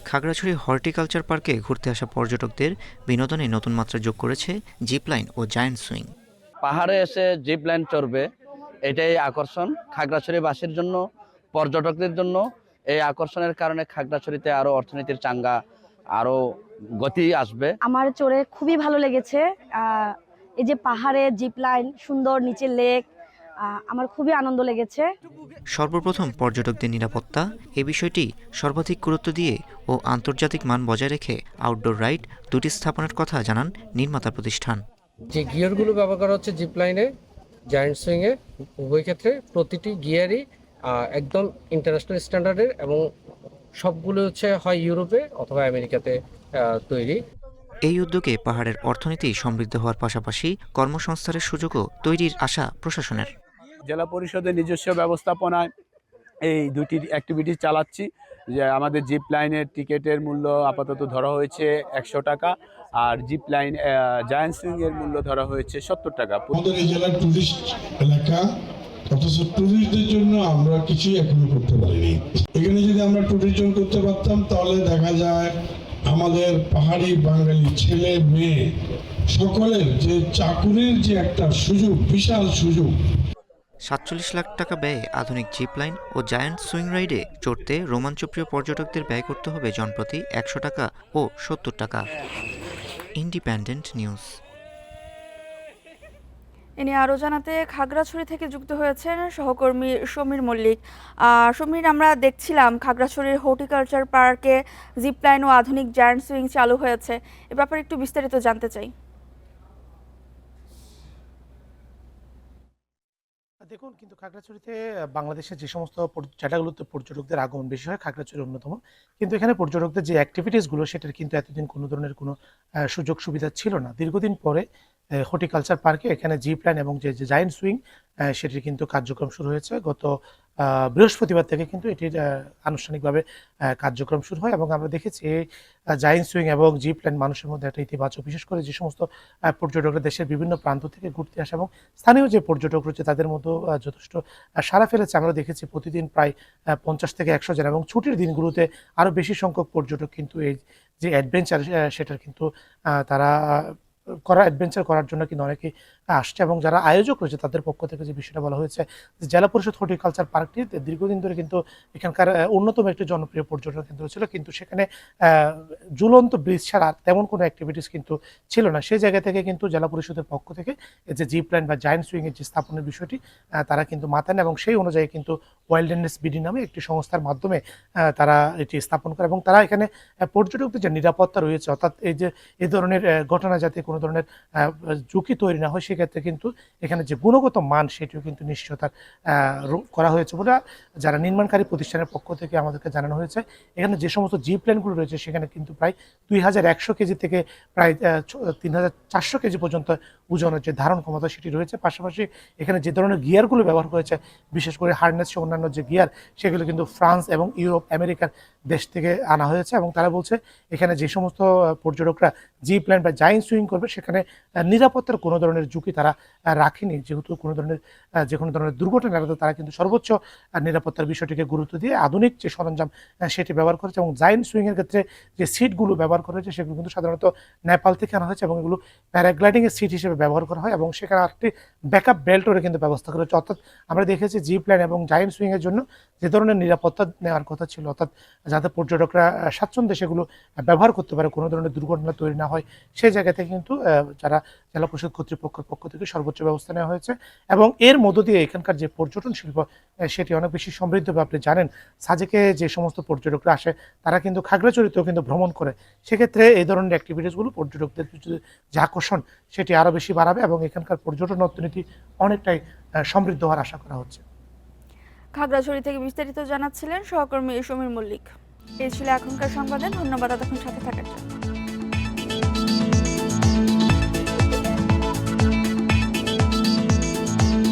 খাগড়াছড়ি হর্টিকালচার পার্কে ঘুরতে আসা পর্যটকদের বিনোদনে নতুন মাত্রা যোগ করেছে জিপলাইন ও জায়ান্ট সুইং। পাহাড়ে এসে জিপলাইন চড়বে, এটাই আকর্ষণ খাগড়াছড়িবাসীর জন্য, পর্যটকদের জন্য। এই আকর্ষণের কারণে খাগড়াছড়িতে আরো অর্থনীতির চাঙ্গা আরো গতি আসবে। আমার চড়ে খুবই ভালো লেগেছে। এই যে পাহাড়ে জিপলাইন, সুন্দর নিচে লেক, আমার খুবই আনন্দ লেগেছে। সর্বপ্রথম পর্যটকদের নিরাপত্তা এ বিষয়টি সর্বাধিক গুরুত্ব দিয়ে ও আন্তর্জাতিক মান বজায় রেখে আউটডোর রাইড দুটি স্থাপনের কথা জানান নির্মাতা প্রতিষ্ঠান। যে গিয়ারগুলো ব্যবহার করা হচ্ছে জিপলাইনে, জায়ান্ট সুইংয়ে, উভয় ক্ষেত্রে প্রতিটি গিয়ারই একদম ইন্টারন্যাশনাল স্ট্যান্ডার্ডের এবং সবগুলো হচ্ছে হয় ইউরোপে অথবা আমেরিকাতে তৈরি। এই উদ্যোগে পাহাড়ের অর্থনীতি সমৃদ্ধ হওয়ার পাশাপাশি কর্মসংস্থানের সুযোগও তৈরির আশা প্রশাসনের। জেলা পরিষদের নিজস্ব ব্যবস্থাপনায় এই দুটি অ্যাক্টিভিটি চালাচ্ছি। যে আমাদের জিপ লাইনের টিকিটের মূল্য আপাতত ধরা হয়েছে 100 টাকা, আর জিপ লাইন জায়ান্ট সুইং এর মূল্য ধরা হয়েছে 70 টাকা। আমাদের এই জেলা টুরিস্ট এলাকা, অথচ টুরিস্টদের জন্য আমরা কিছুই এখনো করতে পারিনি। এখানে যদি আমরা টুরিজম করতে পারতাম তাহলে দেখা যায় আমাদের পাহাড়ি বাঙালি ছেলে মেয়ে সকলের যে চাকুরির যে একটা সুযোগ, বিশাল সুযোগ। 47 লাখ টাকা ব্যয়ে আধুনিক জিপলাইন ও জায়ান্ট সুইং রাইডে চড়তে রোমাঞ্চপ্রিয় পর্যটকদের ব্যয় করতে হবে জনপ্রতি 100 টাকা ও 70 টাকা। Independent news. এ নিয়ে আরও জানাতে খাগড়াছড়ি থেকে যুক্ত হয়েছেন সহকর্মী সমীর মল্লিক। সমীর, আমরা দেখছিলাম খাগড়াছড়ির হর্টিকালচার পার্কে জিপলাইন ও আধুনিক জায়ান্ট সুইং চালু হয়েছে, এ ব্যাপারে একটু বিস্তারিত জানতে চাই। দেখুন, কিন্তু খাগড়াছড়িতে বাংলাদেশের যে সমস্ত জায়গাগুলোতে পর্যটকদের আগমন বেশি হয়, খাগড়াছড়ি অন্যতম। কিন্তু এখানে পর্যটকদের যে অ্যাক্টিভিটিসগুলো সেটার কিন্তু এতদিন কোনো ধরনের কোনো সুযোগ সুবিধা ছিল না। দীর্ঘদিন পরে হর্টিকালচার পার্কে এখানে জিপলাইন এবং যে জায়ান্ট সুইং সেটির কিন্তু কার্যক্রম শুরু হয়েছে। গত বৃহস্পতিবার থেকে কিন্তু এটির আনুষ্ঠানিকভাবে কার্যক্রম শুরু হয় এবং আমরা দেখেছি এই জায়ান্ট সুইং এবং জিপলাইন মানুষের মধ্যে একটা ইতিবাচক, বিশেষ করে যে সমস্ত পর্যটকরা দেশের বিভিন্ন প্রান্ত থেকে ঘুরতে আসে এবং স্থানীয় যে পর্যটক রয়েছে তাদের মধ্যেও যথেষ্ট সাড়া ফেলেছে। আমরা দেখেছি প্রতিদিন প্রায় 50 থেকে 100 জন, এবং ছুটির দিনগুলোতে আরও বেশি সংখ্যক পর্যটক কিন্তু এই যে অ্যাডভেঞ্চার সেটার কিন্তু তারা অ্যাডভেঞ্চার করার জন্য কিন্তু অনেকেই আসছে। এবং যারা আয়োজক রয়েছে তাদের পক্ষ থেকে যে বিষয়টা বলা হয়েছে যে জেলা পরিষদ হর্টিকালচার পার্কটি দীর্ঘদিন ধরে কিন্তু এখানকার অন্যতম একটি জনপ্রিয় পর্যটন কেন্দ্র ছিল, কিন্তু সেখানে ঝুলন্ত ব্রিজ ছাড়া তেমন কোনো অ্যাক্টিভিটিস কিন্তু ছিল না। সেই জায়গা থেকে কিন্তু জেলা পরিষদের পক্ষ থেকে যে জিপলাইন বা জায়ান্ট সুইংয়ের যে স্থাপনের বিষয়টি তারা কিন্তু মাথায়, এবং সেই অনুযায়ী কিন্তু ওয়াইল্ডনেস বিডি নামে একটি সংস্থার মাধ্যমে তারা এটি স্থাপন করে এবং তারা এখানে পর্যটকদের যে নিরাপত্তা রয়েছে, অর্থাৎ এই ধরনের ঘটনা যাতে কোনো ধরনের ঝুঁকি তৈরি না হয় সেক্ষেত্রে কিন্তু এখানে যে গুণগত মান সেটিও কিন্তু নিশ্চয়তা করা হয়েছে বলে যারা নির্মাণকারী প্রতিষ্ঠানের পক্ষ থেকে আমাদেরকে জানানো হয়েছে। এখানে যে সমস্ত জিপলাইনগুলো রয়েছে সেখানে কিন্তু প্রায় 2100 কেজি থেকে প্রায় 3400 কেজি পর্যন্ত ওজনের যে ধারণ ক্ষমতা সেটি রয়েছে। পাশাপাশি এখানে যে ধরনের গিয়ারগুলো ব্যবহার করেছে, বিশেষ করে হার্নেস সহ অন্যান্য যে গিয়ার, সেগুলো কিন্তু ফ্রান্স এবং ইউরোপ আমেরিকার দেশ থেকে আনা হয়েছে। এবং তারা বলছে এখানে যে সমস্ত পর্যটকরা জিপ লাইন বা জায়েন্ট সুইং করবে সেখানে নিরাপত্তার কোনো ধরনের ঝুঁকি তারা রাখেনি, যেহেতু যে কোনো ধরনের দুর্ঘটনা এড়াতে তারা কিন্তু সর্বোচ্চ নিরাপত্তার বিষয়টিকে গুরুত্ব দিয়ে আধুনিক যে সরঞ্জাম সেটি ব্যবহার করেছে। এবং জায়েন্ট সুইংয়ের ক্ষেত্রে যে সিটগুলো ব্যবহার করা হয়েছে সেগুলো কিন্তু সাধারণত নেপাল থেকে আনা হয়েছে এবং এগুলো প্যারাগ্লাইডিংয়ের সিট হিসেবে ব্যবহার করা হয় এবং সেখানে একটি ব্যাকআপ বেল্টেরও কিন্তু ব্যবস্থা করা হচ্ছে। অর্থাৎ আমরা দেখেছি জিপ লাইন এবং জায়েন্ট সুইংয়ের জন্য যে ধরনের নিরাপত্তা নেওয়ার কথা ছিল, অর্থাৎ যাতে পর্যটকরা স্বাচ্ছন্দ্যে সেগুলো ব্যবহার করতে পারে, কোনো ধরনের দুর্ঘটনা তৈরি না হয়, সেই জায়গা থেকে কিন্তু যারা জেলা পরিষদ কর্তৃপক্ষের পক্ষ থেকে সর্বোচ্চ ব্যবস্থা নেওয়া হয়েছে। এবং এর মধ্য দিয়ে এখানকার যে পর্যটন শিল্প সেটি অনেক বেশি সমৃদ্ধ হবে। আপনি জানেন সাজেকে যে সমস্ত পর্যটকরা আসে তারা কিন্তু খাগড়াছড়িতেও কিন্তু ভ্রমণ করে, সেক্ষেত্রে এই ধরনের অ্যাক্টিভিটিসগুলো পর্যটকদের যে আকর্ষণ সেটি আরও বেশি বাড়াবে এবং এখানকার পর্যটন অর্থনীতি অনেকটাই সমৃদ্ধ হওয়ার আশা করা হচ্ছে। খাগড়াছড়ি থেকে বিস্তারিত জানাচ্ছিলেন সহকর্মী সমীর মল্লিক। এই ছিল এখনকার সংবাদে। ধন্যবাদ এতক্ষণ সাথে থাকার জন্য।